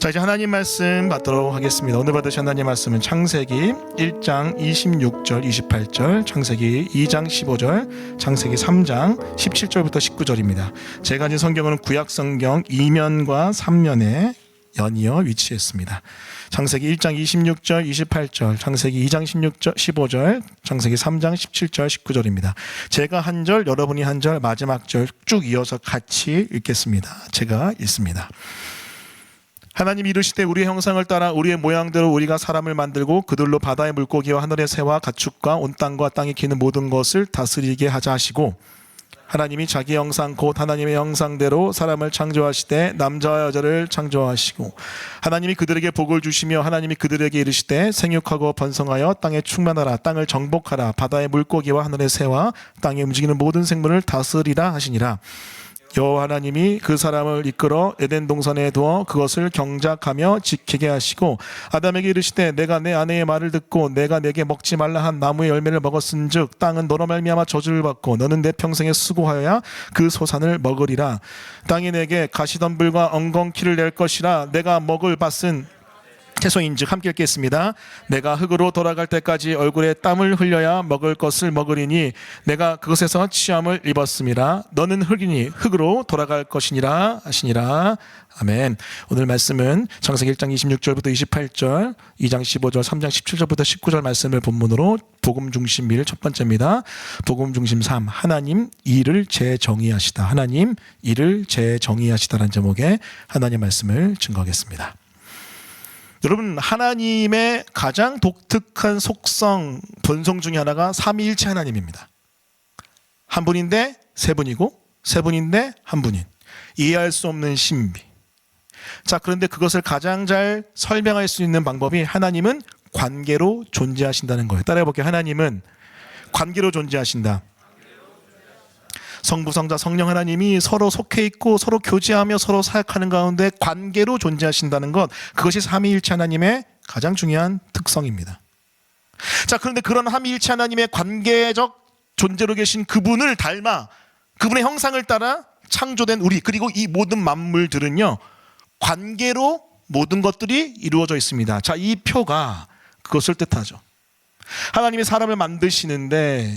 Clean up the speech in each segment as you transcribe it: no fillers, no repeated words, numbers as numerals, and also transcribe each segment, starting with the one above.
자, 이제 하나님 말씀 받도록 하겠습니다. 오늘 받으신 하나님 말씀은 창세기 1장 26절 28절, 창세기 2장 15절, 창세기 3장 17절부터 19절입니다. 제가 가진 성경은 구약성경 2면과 3면에 연이어 위치했습니다. 창세기 1장 26절 28절, 창세기 2장 16절 15절, 창세기 3장 17절 19절입니다. 제가 한 절, 여러분이 한 절, 마지막 절 쭉 이어서 같이 읽겠습니다. 제가 읽습니다. 하나님이 이르시되 우리의 형상을 따라 우리의 모양대로 우리가 사람을 만들고 그들로 바다의 물고기와 하늘의 새와 가축과 온 땅과 땅에 기는 모든 것을 다스리게 하자 하시고, 하나님이 자기 형상 곧 하나님의 형상대로 사람을 창조하시되 남자와 여자를 창조하시고, 하나님이 그들에게 복을 주시며 하나님이 그들에게 이르시되 생육하고 번성하여 땅에 충만하라, 땅을 정복하라, 바다의 물고기와 하늘의 새와 땅에 움직이는 모든 생물을 다스리라 하시니라. 여호와 하나님이 그 사람을 이끌어 에덴 동산에 두어 그것을 경작하며 지키게 하시고, 아담에게 이르시되 내가 내 아내의 말을 듣고 내가 내게 먹지 말라 한 나무의 열매를 먹었은즉 땅은 너로 말미암아 저주를 받고 너는 내 평생에 수고하여야 그 소산을 먹으리라. 땅이 내게 가시덤불과 엉겅퀴를 낼 것이라. 내가 먹을 밭은 채소인즉 함께 읽겠습니다. 내가 흙으로 돌아갈 때까지 얼굴에 땀을 흘려야 먹을 것을 먹으리니 내가 그것에서 취함을 입었음이라. 너는 흙이니 흙으로 돌아갈 것이니라 하시니라. 아멘. 오늘 말씀은 창세기 1장 26절부터 28절, 2장 15절, 3장 17절부터 19절 말씀을 본문으로 복음 중심 1 첫 번째입니다. 복음 중심 3, 하나님 일을 재정의하시다. 하나님 일을 재정의하시다라는 제목의 하나님 말씀을 증거하겠습니다. 여러분, 하나님의 가장 독특한 속성, 본성 중에 하나가 삼위일체 하나님입니다. 한 분인데 세 분이고, 세 분인데 한 분인, 이해할 수 없는 신비. 자, 그런데 그것을 가장 잘 설명할 수 있는 방법이 하나님은 관계로 존재하신다는 거예요. 따라해 볼게요. 하나님은 관계로 존재하신다. 성부, 성자, 성령 하나님이 서로 속해 있고 서로 교제하며 서로 사역하는 가운데 관계로 존재하신다는 것, 그것이 삼위일체 하나님의 가장 중요한 특성입니다. 자, 그런데 그런 삼위일체 하나님의 관계적 존재로 계신 그분을 닮아 그분의 형상을 따라 창조된 우리, 그리고 이 모든 만물들은요, 관계로 모든 것들이 이루어져 있습니다. 자, 이 표가 그것을 뜻하죠. 하나님이 사람을 만드시는데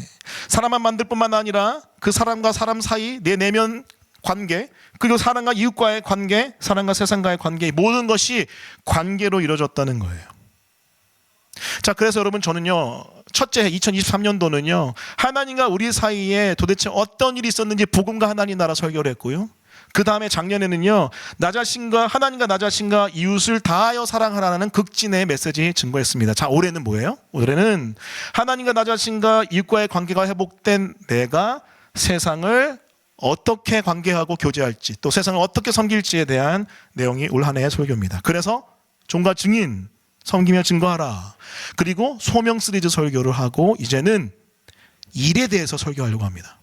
사람만 만들 뿐만 아니라 그 사람과 사람 사이 내 내면 관계, 그리고 사람과 이웃과의 관계, 사람과 세상과의 관계, 모든 것이 관계로 이루어졌다는 거예요. 자, 그래서 여러분, 저는요, 첫째 2023년도는요 하나님과 우리 사이에 도대체 어떤 일이 있었는지 복음과 하나님 나라 설교를 했고요, 그 다음에 작년에는요 하나님과 나 자신과 이웃을 다하여 사랑하라는 극진의 메시지 증거했습니다. 자, 올해는 뭐예요? 올해는 하나님과 나 자신과 이웃과의 관계가 회복된 내가 세상을 어떻게 관계하고 교제할지, 또 세상을 어떻게 섬길지에 대한 내용이 올 한 해의 설교입니다. 그래서 종과 증인, 섬기며 증거하라, 그리고 소명 시리즈 설교를 하고 이제는 일에 대해서 설교하려고 합니다.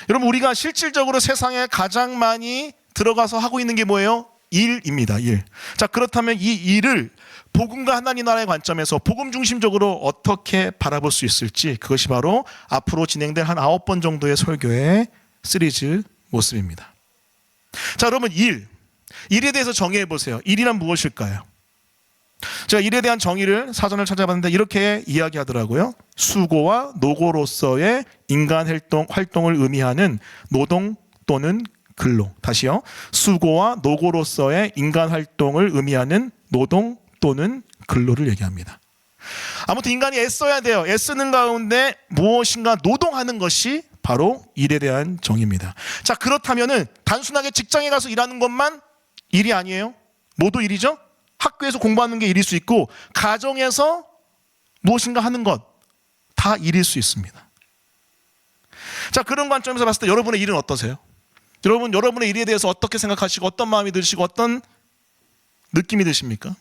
여러분, 우리가 실질적으로 세상에 가장 많이 들어가서 하고 있는 게 뭐예요? 일입니다. 일. 자, 그렇다면 이 일을 복음과 하나님 나라의 관점에서 복음 중심적으로 어떻게 바라볼 수 있을지, 그것이 바로 앞으로 진행될 한 9번 정도의 설교의 시리즈 모습입니다. 자, 여러분, 일에 대해서 정의해 보세요. 일이란 무엇일까요? 제가 일에 대한 정의를 사전을 찾아봤는데 이렇게 이야기하더라고요. 수고와 노고로서의 인간 활동을 의미하는 노동 또는 근로. 다시요. 수고와 노고로서의 인간 활동을 의미하는 노동 또는 근로를 얘기합니다. 아무튼 인간이 애써야 돼요. 애쓰는 가운데 무엇인가 노동하는 것이 바로 일에 대한 정의입니다. 자, 그렇다면은 단순하게 직장에 가서 일하는 것만 일이 아니에요? 모두 일이죠? 학교에서 공부하는 게 일일 수 있고, 가정에서 무엇인가 하는 것 다 일일 수 있습니다. 자, 그런 관점에서 봤을 때 여러분의 일은 어떠세요? 여러분의 일에 대해서 어떻게 생각하시고 어떤 마음이 드시고 어떤 느낌이 드십니까?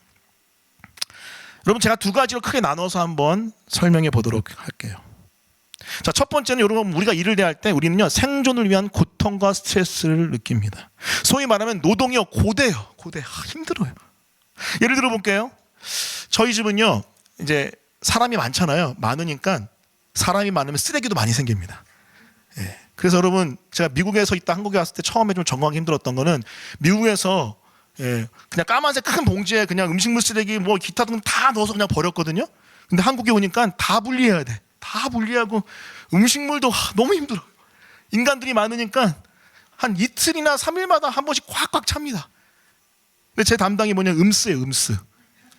여러분, 제가 두 가지로 크게 나눠서 한번 설명해 보도록 할게요. 자, 첫 번째는 여러분, 우리가 일을 대할 때 우리는요 생존을 위한 고통과 스트레스를 느낍니다. 소위 말하면 노동이요 고돼요. 힘들어요. 예를 들어 볼게요. 저희 집은요 이제 사람이 많잖아요. 많으니까 사람이 많으면 쓰레기도 많이 생깁니다. 예. 그래서 여러분, 제가 미국에서 있다 한국에 왔을 때 처음에 좀 적응하기 힘들었던 거는, 미국에서 예, 그냥 까만색 큰 봉지에 그냥 음식물 쓰레기 뭐 기타 등 다 넣어서 그냥 버렸거든요. 근데 한국에 오니까 다 분리해야 돼. 다 분리하고 음식물도 너무 힘들어. 인간들이 많으니까 한 이틀이나 3일마다 한 번씩 꽉꽉 찹니다. 근데 제 담당이 뭐냐, 음스예요, 음스.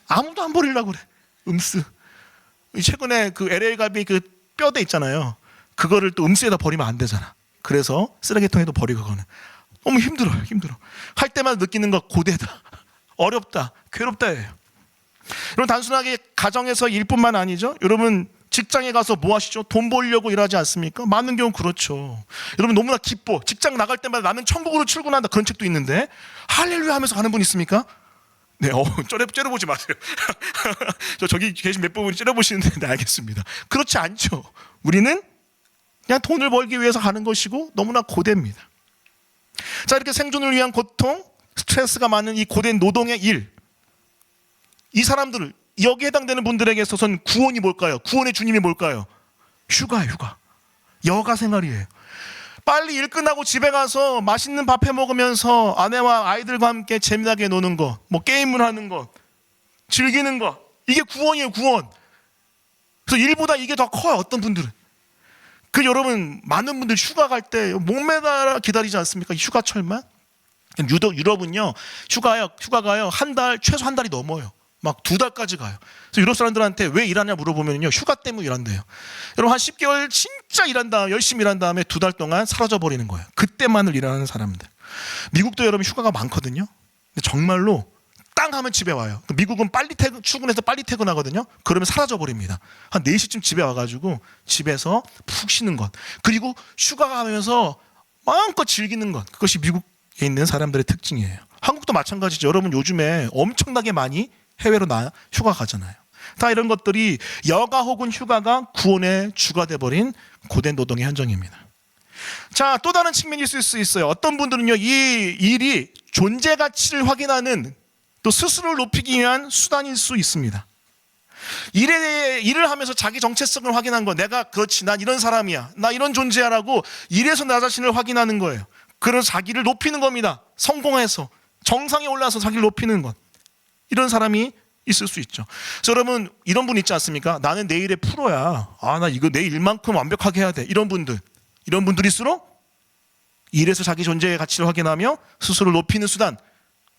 아무도 안 버리려고 그래, 음스. 최근에 그 LA 갈비 그 뼈대 있잖아요. 그거를 또 음스에다 버리면 안 되잖아. 그래서 쓰레기통에도 버리고. 그거는 너무 힘들어요. 할 때마다 느끼는 거, 고되다, 어렵다, 괴롭다예요. 여러분, 단순하게 가정에서 일뿐만 아니죠. 여러분, 직장에 가서 뭐 하시죠? 돈 벌려고 일하지 않습니까? 많은 경우 그렇죠. 여러분, 너무나 기뻐. 직장 나갈 때마다 나는 천국으로 출근한다, 그런 책도 있는데 할렐루야 하면서 가는 분 있습니까? 네, 째려보지 마세요. 저기 계신 몇 분이 째려보시는데, 네, 알겠습니다. 그렇지 않죠. 우리는 그냥 돈을 벌기 위해서 하는 것이고 너무나 고됩니다. 자, 이렇게 생존을 위한 고통, 스트레스가 많은 이 고된 노동의 일, 이 사람들을, 여기에 해당되는 분들에게 있어서는 구원이 뭘까요? 구원의 주님이 뭘까요? 휴가예요, 휴가. 여가 생활이에요. 빨리 일 끝나고 집에 가서 맛있는 밥 해 먹으면서 아내와 아이들과 함께 재미나게 노는 것, 뭐 게임을 하는 것, 즐기는 것, 이게 구원이에요, 구원. 그래서 일보다 이게 더 커요, 어떤 분들은. 여러분, 많은 분들 휴가 갈 때 목매달아 기다리지 않습니까? 휴가철만. 유럽은요, 휴가가요, 최소 한 달이 넘어요. 막 2달까지 가요. 그래서 유럽 사람들한테 왜 일하냐 물어보면요, 휴가 때문에 일한대요. 여러분, 한 10개월 진짜 열심히 일한 다음에 2달 동안 사라져 버리는 거예요. 그때만을 일하는 사람들. 미국도 여러분 휴가가 많거든요. 근데 정말로 땅 하면 집에 와요. 미국은 출근해서 빨리 퇴근하거든요. 그러면 사라져 버립니다. 한 4시쯤 집에 와가지고 집에서 푹 쉬는 것, 그리고 휴가 가면서 마음껏 즐기는 것, 그것이 미국에 있는 사람들의 특징이에요. 한국도 마찬가지죠. 여러분, 요즘에 엄청나게 많이 해외로 휴가 가잖아요. 다 이런 것들이 여가 혹은 휴가가 구원의 주가 돼버린 고된 노동의 현장입니다. 자, 또 다른 측면이 있을 수 있어요. 어떤 분들은요, 이 일이 존재 가치를 확인하는, 또 스스로를 높이기 위한 수단일 수 있습니다. 일을 하면서 자기 정체성을 확인한 거, 내가 그렇지, 난 이런 사람이야, 나 이런 존재야라고 일에서 나 자신을 확인하는 거예요. 그래서 자기를 높이는 겁니다. 성공해서 정상에 올라서 자기를 높이는 것, 이런 사람이 있을 수 있죠. 그래서 여러분, 이런 분 있지 않습니까? 나는 내 일의 프로야. 나 이거 내 일만큼 완벽하게 해야 돼. 이런 분들일수록 일에서 자기 존재의 가치를 확인하며 스스로를 높이는 수단,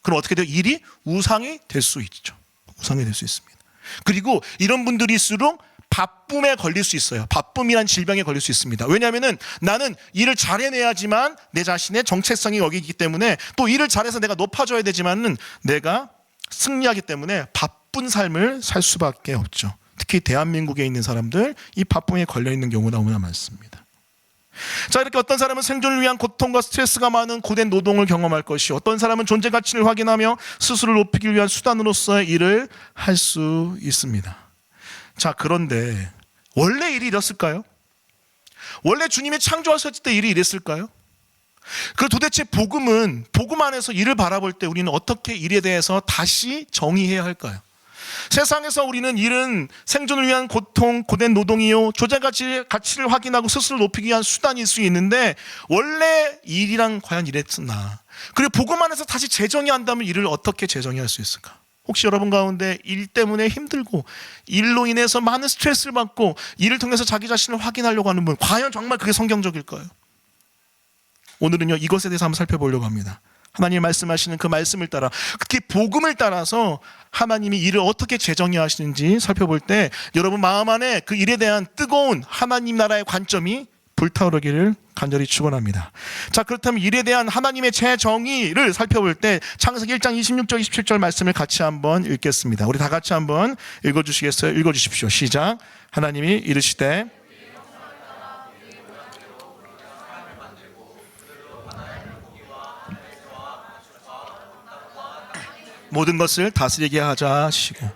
그럼 어떻게 돼요? 일이 우상이 될 수 있죠. 우상이 될 수 있습니다. 그리고 이런 분들일수록 바쁨에 걸릴 수 있어요. 바쁨이란 질병에 걸릴 수 있습니다. 왜냐하면 나는 일을 잘 해내야지만 내 자신의 정체성이 여기 있기 때문에, 또 일을 잘해서 내가 높아져야 되지만은 내가 승리하기 때문에 바쁜 삶을 살 수밖에 없죠. 특히 대한민국에 있는 사람들, 이 바쁨에 걸려 있는 경우가 너무나 많습니다. 자, 이렇게 어떤 사람은 생존을 위한 고통과 스트레스가 많은 고된 노동을 경험할 것이요, 어떤 사람은 존재 가치를 확인하며 스스로를 높이기 위한 수단으로서의 일을 할 수 있습니다. 자, 그런데 원래 일이 이랬을까요? 원래 주님이 창조하셨을 때 일이 이랬을까요? 그 도대체 복음 안에서 일을 바라볼 때 우리는 어떻게 일에 대해서 다시 정의해야 할까요? 세상에서 우리는 일은 생존을 위한 고통, 고된 노동이요, 존재 가치를 확인하고 스스로를 높이기 위한 수단일 수 있는데, 원래 일이란 과연 이랬나? 그리고 복음 안에서 다시 재정의한다면 일을 어떻게 재정의할 수 있을까? 혹시 여러분 가운데 일 때문에 힘들고 일로 인해서 많은 스트레스를 받고 일을 통해서 자기 자신을 확인하려고 하는 분, 과연 정말 그게 성경적일까요? 오늘은요, 이것에 대해서 한번 살펴보려고 합니다. 하나님 말씀하시는 그 말씀을 따라, 특히 복음을 따라서 하나님이 일을 어떻게 재정의하시는지 살펴볼 때 여러분 마음 안에 그 일에 대한 뜨거운 하나님 나라의 관점이 불타오르기를 간절히 축원합니다. 자, 그렇다면 일에 대한 하나님의 재정의를 살펴볼 때 창세기 1장 26절 27절 말씀을 같이 한번 읽겠습니다. 우리 다 같이 한번 읽어주시겠어요? 읽어주십시오. 시작. 하나님이 이르시되 모든 것을 다스리게 하자 하시고,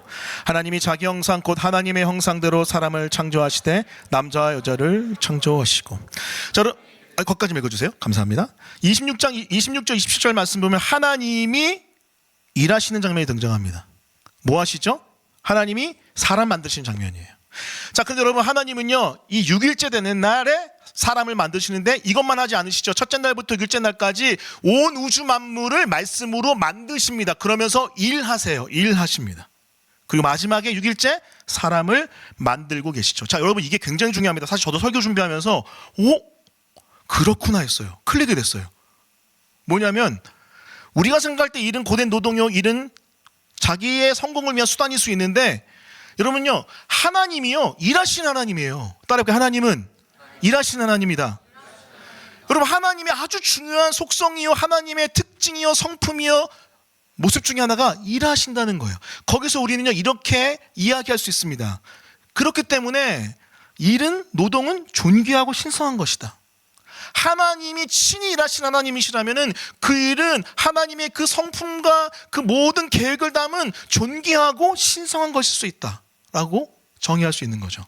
하나님이 자기 형상 곧 하나님의 형상대로 사람을 창조하시되 남자와 여자를 창조하시고. 자, 거기까지 읽어주세요. 감사합니다. 26절 27절 말씀 보면 하나님이 일하시는 장면이 등장합니다. 뭐 하시죠? 하나님이 사람 만드시는 장면이에요. 자, 근데 여러분, 하나님은요, 이 6일째 되는 날에 사람을 만드시는데 이것만 하지 않으시죠. 첫째 날부터 6일째 날까지 온 우주 만물을 말씀으로 만드십니다. 그러면서 일하세요. 일하십니다. 그리고 마지막에 6일째 사람을 만들고 계시죠. 자, 여러분 이게 굉장히 중요합니다. 사실 저도 설교 준비하면서 그렇구나 했어요. 클릭이 됐어요. 뭐냐면 우리가 생각할 때 일은 고된 노동요, 일은 자기의 성공을 위한 수단일 수 있는데 여러분요, 하나님이요 일하신 하나님이에요. 따라해볼게요. 하나님은 일하신 하나님이다. 여러분 하나님의 아주 중요한 속성이요, 하나님의 특징이요, 성품이요, 모습 중에 하나가 일하신다는 거예요. 거기서 우리는요 이렇게 이야기할 수 있습니다. 그렇기 때문에 일은, 노동은 존귀하고 신성한 것이다. 하나님이 친히 일하신 하나님이시라면은 그 일은 하나님의 그 성품과 그 모든 계획을 담은 존귀하고 신성한 것일 수 있다라고 정의할 수 있는 거죠.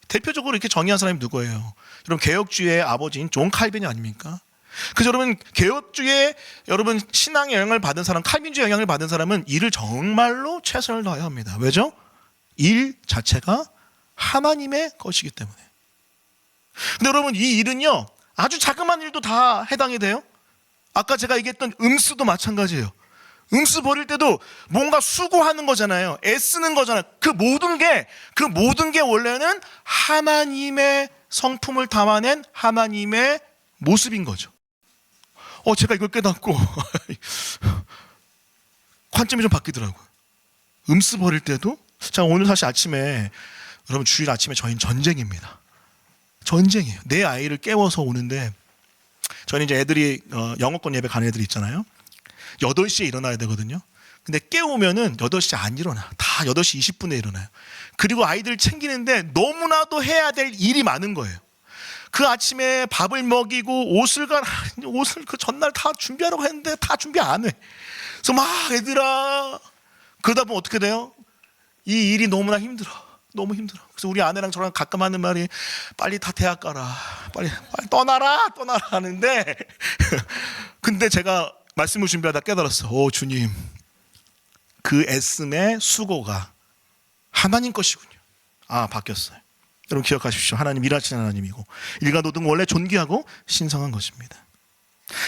대표적으로 이렇게 정의한 사람이 누구예요? 여러분 개혁주의의 아버지인 존 칼빈이 아닙니까? 그래서 여러분 개혁주의의 여러분 신앙의 영향을 받은 사람, 칼빈주의 영향을 받은 사람은 일을 정말로 최선을 다해야 합니다. 왜죠? 일 자체가 하나님의 것이기 때문에. 근데 여러분 이 일은요 아주 자그마한 일도 다 해당이 돼요. 아까 제가 얘기했던 음수도 마찬가지예요. 음수 버릴 때도 뭔가 수고하는 거잖아요. 애쓰는 거잖아요. 그 모든 게 원래는 하나님의 성품을 담아낸 하나님의 모습인 거죠. 제가 이걸 깨닫고 관점이 좀 바뀌더라고요. 음수 버릴 때도. 자, 오늘 사실 아침에 여러분 주일 아침에 저희는 전쟁입니다. 전쟁이에요. 내 아이를 깨워서 오는데 저희는 이제 애들이 영어권 예배 가는 애들이 있잖아요. 8시에 일어나야 되거든요. 근데 깨우면은 8시에 안 일어나. 다 8시 20분에 일어나요. 그리고 아이들 챙기는데 너무나도 해야 될 일이 많은 거예요. 그 아침에 밥을 먹이고 옷을 그 전날 다 준비하라고 했는데 다 준비 안 해. 그래서 막 애들아 그러다 보면 어떻게 돼요? 이 일이 너무나 힘들어. 너무 힘들어. 그래서 우리 아내랑 저랑 가끔 하는 말이 빨리 다 대학 가라. 빨리 떠나라 하는데 근데 제가 말씀을 준비하다 깨달았어. 주님, 그 애씀의 수고가 하나님 것이군요. 바뀌었어요. 여러분 기억하십시오. 하나님 일하시는 하나님이고 일과 노동은 원래 존귀하고 신성한 것입니다.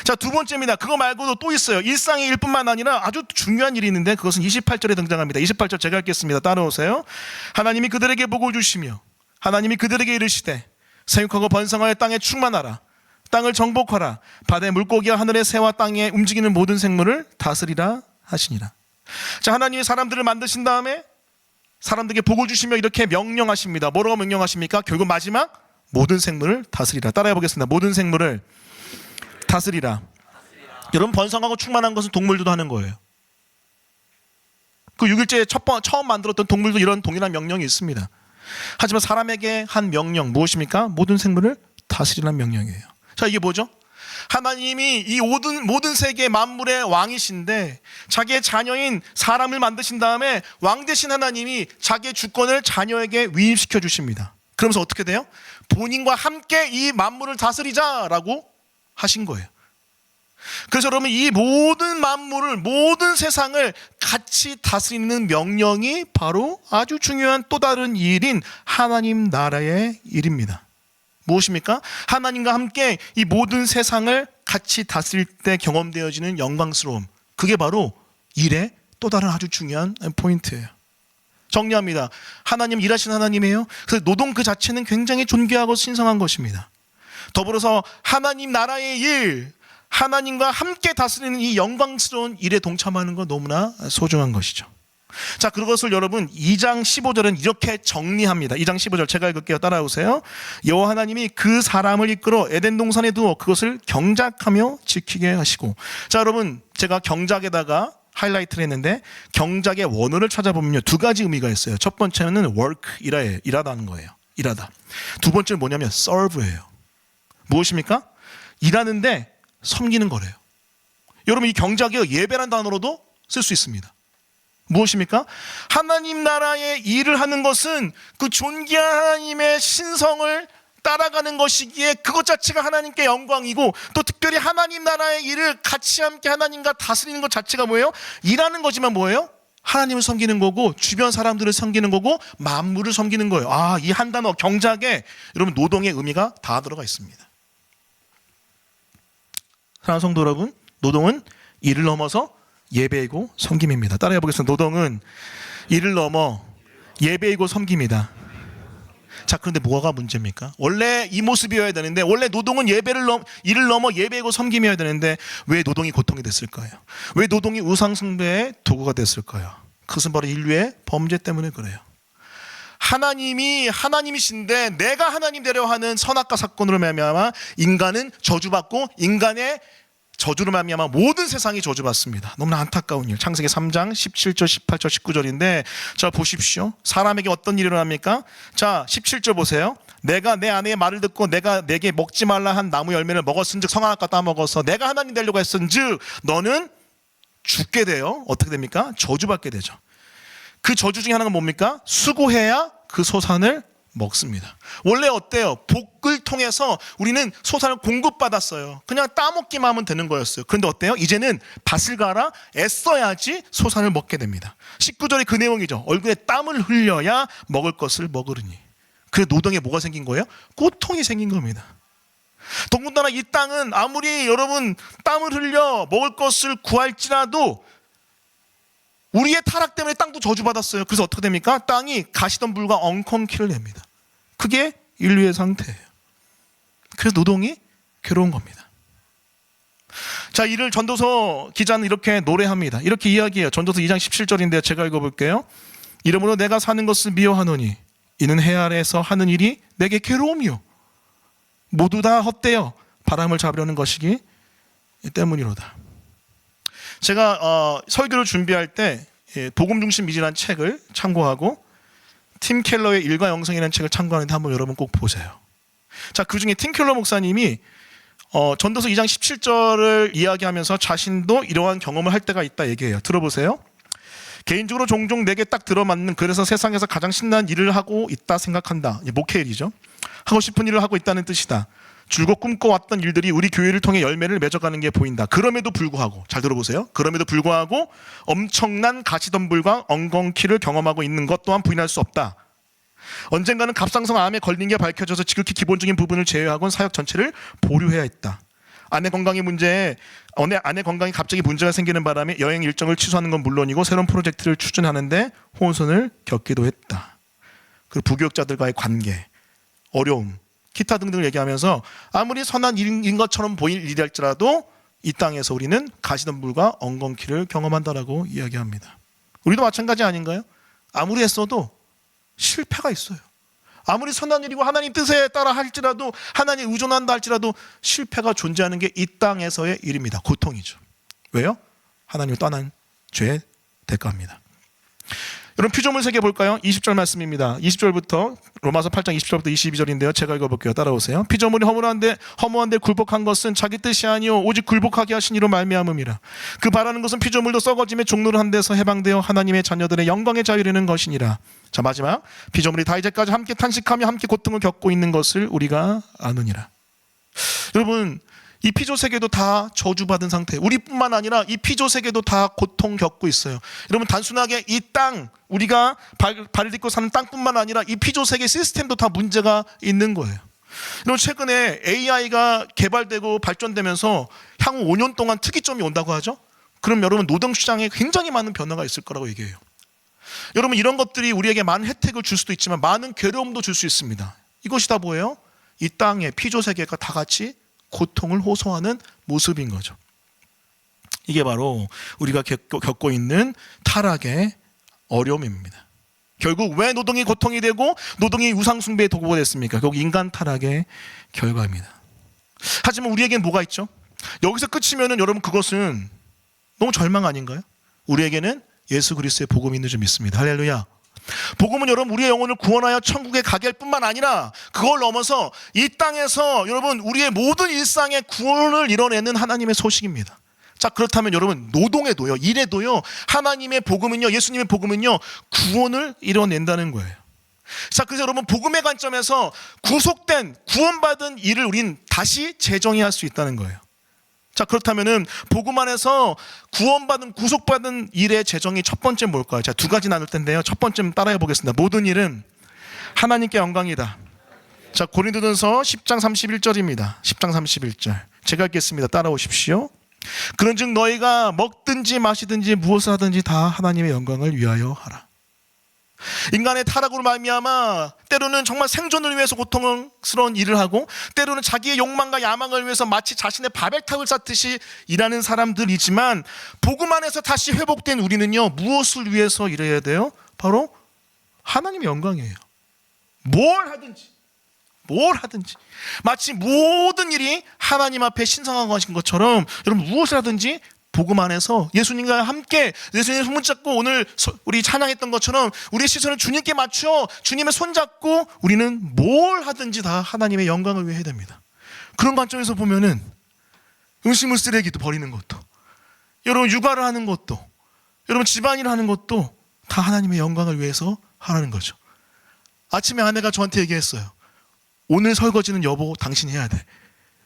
자, 두 번째입니다. 그거 말고도 또 있어요. 일상의 일뿐만 아니라 아주 중요한 일이 있는데 그것은 28절에 등장합니다. 28절 제가 읽겠습니다. 따라오세요. 하나님이 그들에게 복을 주시며 하나님이 그들에게 이르시되 생육하고 번성하여 땅에 충만하라. 땅을 정복하라. 바다의 물고기와 하늘의 새와 땅에 움직이는 모든 생물을 다스리라 하시니라. 자, 하나님이 사람들을 만드신 다음에 사람들에게 복을 주시며 이렇게 명령하십니다. 뭐라고 명령하십니까? 결국 마지막 모든 생물을 다스리라. 따라해 보겠습니다. 모든 생물을 다스리라. 여러분 번성하고 충만한 것은 동물들도 하는 거예요. 그 6일째 처음 만들었던 동물도 이런 동일한 명령이 있습니다. 하지만 사람에게 한 명령 무엇입니까? 모든 생물을 다스리라는 명령이에요. 자, 이게 뭐죠? 하나님이 이 모든 세계 만물의 왕이신데 자기의 자녀인 사람을 만드신 다음에 왕 되신 하나님이 자기의 주권을 자녀에게 위임시켜 주십니다. 그러면서 어떻게 돼요? 본인과 함께 이 만물을 다스리자라고 하신 거예요. 그래서 여러분 이 모든 만물을, 모든 세상을 같이 다스리는 명령이 바로 아주 중요한 또 다른 일인 하나님 나라의 일입니다. 무엇입니까? 하나님과 함께 이 모든 세상을 같이 다스릴 때 경험되어지는 영광스러움, 그게 바로 일의 또 다른 아주 중요한 포인트예요. 정리합니다. 하나님 일하시는 하나님이에요. 그래서 노동 그 자체는 굉장히 존귀하고 신성한 것입니다. 더불어서 하나님 나라의 일, 하나님과 함께 다스리는 이 영광스러운 일에 동참하는 건 너무나 소중한 것이죠. 자, 그것을 여러분 2장 15절은 이렇게 정리합니다. 2장 15절 제가 읽을게요. 따라오세요. 여호와 하나님이 그 사람을 이끌어 에덴 동산에 두어 그것을 경작하며 지키게 하시고. 자, 여러분 제가 경작에다가 하이라이트를 했는데 경작의 원어를 찾아보면요, 두 가지 의미가 있어요. 첫 번째는 work, 일하다는 거예요. 일하다. 두 번째는 뭐냐면 serve예요. 무엇입니까? 일하는데 섬기는 거래요. 여러분 이 경작이 예배란 단어로도 쓸 수 있습니다. 무엇입니까? 하나님 나라의 일을 하는 것은 그 존귀한 하나님의 신성을 따라가는 것이기에 그것 자체가 하나님께 영광이고, 또 특별히 하나님 나라의 일을 같이 함께 하나님과 다스리는 것 자체가 뭐예요? 일하는 거지만 뭐예요? 하나님을 섬기는 거고 주변 사람들을 섬기는 거고 만물을 섬기는 거예요. 이 한 단어 경작에 여러분 노동의 의미가 다 들어가 있습니다. 사랑하는 성도 여러분, 노동은 일을 넘어서 예배이고 섬김입니다. 따라해 보겠습니다. 노동은 일을 넘어 예배이고 섬김이다. 자, 그런데 뭐가 문제입니까? 원래 이 모습이어야 되는데, 원래 노동은 일을 넘어 예배이고 섬김이어야 되는데 왜 노동이 고통이 됐을까요? 왜 노동이 우상숭배의 도구가 됐을까요? 그것은 바로 인류의 범죄 때문에 그래요. 하나님이 하나님이신데 내가 하나님 되려 하는 선악과 사건으로 말미암아 인간은 저주받고 인간의 저주로 말미암아 모든 세상이 저주받습니다. 너무나 안타까운 일. 창세기 3장 17절, 18절, 19절인데 자 보십시오. 사람에게 어떤 일이 일어납니까? 자 17절 보세요. 내가 내 아내의 말을 듣고 내가 내게 먹지 말라 한 나무 열매를 먹었은즉 성악과 따먹어서 내가 하나님 되려고 했은즉 너는 죽게 돼요. 어떻게 됩니까? 저주받게 되죠. 그 저주 중에 하나가 뭡니까? 수고해야 그 소산을 먹습니다. 원래 어때요? 복을 통해서 우리는 소산을 공급받았어요. 그냥 따먹기만 하면 되는 거였어요. 그런데 어때요? 이제는 밭을 갈아 애써야지 소산을 먹게 됩니다. 19절이 그 내용이죠. 얼굴에 땀을 흘려야 먹을 것을 먹으리니. 그 노동에 뭐가 생긴 거예요? 고통이 생긴 겁니다. 더군다나 이 땅은 아무리 여러분 땀을 흘려 먹을 것을 구할지라도 우리의 타락 때문에 땅도 저주받았어요. 그래서 어떻게 됩니까? 땅이 가시덤불과 엉겅퀴를 냅니다. 그게 인류의 상태예요. 그래서 노동이 괴로운 겁니다. 자, 이를 전도서 기자는 이렇게 노래합니다. 이렇게 이야기해요. 전도서 2장 17절인데요. 제가 읽어볼게요. 이러므로 내가 사는 것을 미워하노니 이는 해 아래에서 하는 일이 내게 괴로움이요 모두 다 헛되어 바람을 잡으려는 것이기 때문이로다. 제가 설교를 준비할 때 복음 중심 미지라는 책을 참고하고 팀 켈러의 일과 영성이라는 책을 참고하는데 한번 여러분 꼭 보세요. 자, 그 중에 팀 켈러 목사님이 전도서 2장 17절을 이야기하면서 자신도 이러한 경험을 할 때가 있다 얘기해요. 들어보세요. 개인적으로 종종 내게 딱 들어맞는 그래서 세상에서 가장 신나는 일을 하고 있다 생각한다. 목회일이죠. 하고 싶은 일을 하고 있다는 뜻이다. 줄곧 꿈꿔왔던 일들이 우리 교회를 통해 열매를 맺어가는 게 보인다. 그럼에도 불구하고 잘 들어보세요. 그럼에도 불구하고 엄청난 가시덤불과 엉겅퀴를 경험하고 있는 것 또한 부인할 수 없다. 언젠가는 갑상선 암에 걸린 게 밝혀져서 지극히 기본적인 부분을 제외하고는 사역 전체를 보류해야 했다. 아내 건강이 갑자기 문제가 생기는 바람에 여행 일정을 취소하는 건 물론이고 새로운 프로젝트를 추진하는데 혼선을 겪기도 했다. 그리고 부교역자들과의 관계, 어려움, 기타 등등을 얘기하면서 아무리 선한 일인 것처럼 보일 일이랄지라도 이 땅에서 우리는 가시덤불과 엉겅퀴를 경험한다라고 이야기합니다. 우리도 마찬가지 아닌가요? 아무리 했어도 실패가 있어요. 아무리 선한 일이고 하나님 뜻에 따라 할지라도 하나님 의존한다 할지라도 실패가 존재하는 게 이 땅에서의 일입니다. 고통이죠. 왜요? 하나님을 떠난 죄의 대가입니다. 여러분 피조물 세계 볼까요? 20절 말씀입니다. 20절부터 로마서 8장 20절부터 22절인데요. 제가 읽어볼게요. 따라오세요. 피조물이 허무한데 굴복한 것은 자기 뜻이 아니요 오직 굴복하게 하신 이로 말미암음이라. 그 바라는 것은 피조물도 썩어짐에 종로를 한 데서 해방되어 하나님의 자녀들의 영광에 자유되는 것이니라. 자, 마지막 피조물이 다 이제까지 함께 탄식하며 함께 고통을 겪고 있는 것을 우리가 아느니라. 여러분 이 피조 세계도 다 저주받은 상태. 우리뿐만 아니라 이 피조 세계도 다 고통 겪고 있어요. 여러분 단순하게 이 땅 우리가 발을 딛고 사는 땅뿐만 아니라 이 피조 세계 시스템도 다 문제가 있는 거예요. 여러분 최근에 AI가 개발되고 발전되면서 향후 5년 동안 특이점이 온다고 하죠. 그럼 여러분 노동 시장에 굉장히 많은 변화가 있을 거라고 얘기해요. 여러분 이런 것들이 우리에게 많은 혜택을 줄 수도 있지만 많은 괴로움도 줄 수 있습니다. 이것이 다 뭐예요? 이 땅의 피조 세계가 다 같이 고통을 호소하는 모습인 거죠. 이게 바로 우리가 겪고 있는 타락의 어려움입니다. 결국 왜 노동이 고통이 되고 노동이 우상숭배의 도구가 됐습니까? 결국 인간 타락의 결과입니다. 하지만 우리에게는 뭐가 있죠? 여기서 끝이면은 여러분 그것은 너무 절망 아닌가요? 우리에게는 예수 그리스도의 복음이 있는 줄 믿습니다. 할렐루야. 복음은 여러분 우리의 영혼을 구원하여 천국에 가게 할 뿐만 아니라 그걸 넘어서 이 땅에서 여러분 우리의 모든 일상의 구원을 이뤄내는 하나님의 소식입니다. 자, 그렇다면 여러분 노동에도요, 일에도요 하나님의 복음은요, 예수님의 복음은요 구원을 이뤄낸다는 거예요. 자, 그래서 여러분 복음의 관점에서 구속된 구원받은 일을 우린 다시 재정의할 수 있다는 거예요. 자, 그렇다면은 복음 안에서 구원받은 구속받은 일의 재정이 첫 번째 뭘까요? 자, 두 가지 나눌 텐데요. 첫 번째 따라해 보겠습니다. 모든 일은 하나님께 영광이다. 자, 고린도전서 10장 31절입니다. 10장 31절. 제가 읽겠습니다. 따라오십시오. 그런즉 너희가 먹든지 마시든지 무엇을 하든지 다 하나님의 영광을 위하여 하라. 인간의 타락으로 말미암아 때로는 정말 생존을 위해서 고통스러운 일을 하고 때로는 자기의 욕망과 야망을 위해서 마치 자신의 바벨탑을 쌓듯이 일하는 사람들이지만 복음 안에서 다시 회복된 우리는요, 무엇을 위해서 일해야 돼요? 바로 하나님의 영광이에요. 뭘 하든지 마치 모든 일이 하나님 앞에 신성한 것인 것처럼 여러분 무엇을 하든지 복음 안에서 예수님과 함께 예수님의 손을 잡고 오늘 우리 찬양했던 것처럼 우리의 시선을 주님께 맞춰 주님의 손 잡고 우리는 뭘 하든지 다 하나님의 영광을 위해 해야 됩니다. 그런 관점에서 보면은 음식물 쓰레기도 버리는 것도, 여러분 육아를 하는 것도, 여러분 집안일 하는 것도 다 하나님의 영광을 위해서 하라는 거죠. 아침에 아내가 저한테 얘기했어요. 오늘 설거지는 여보 당신이 해야 돼.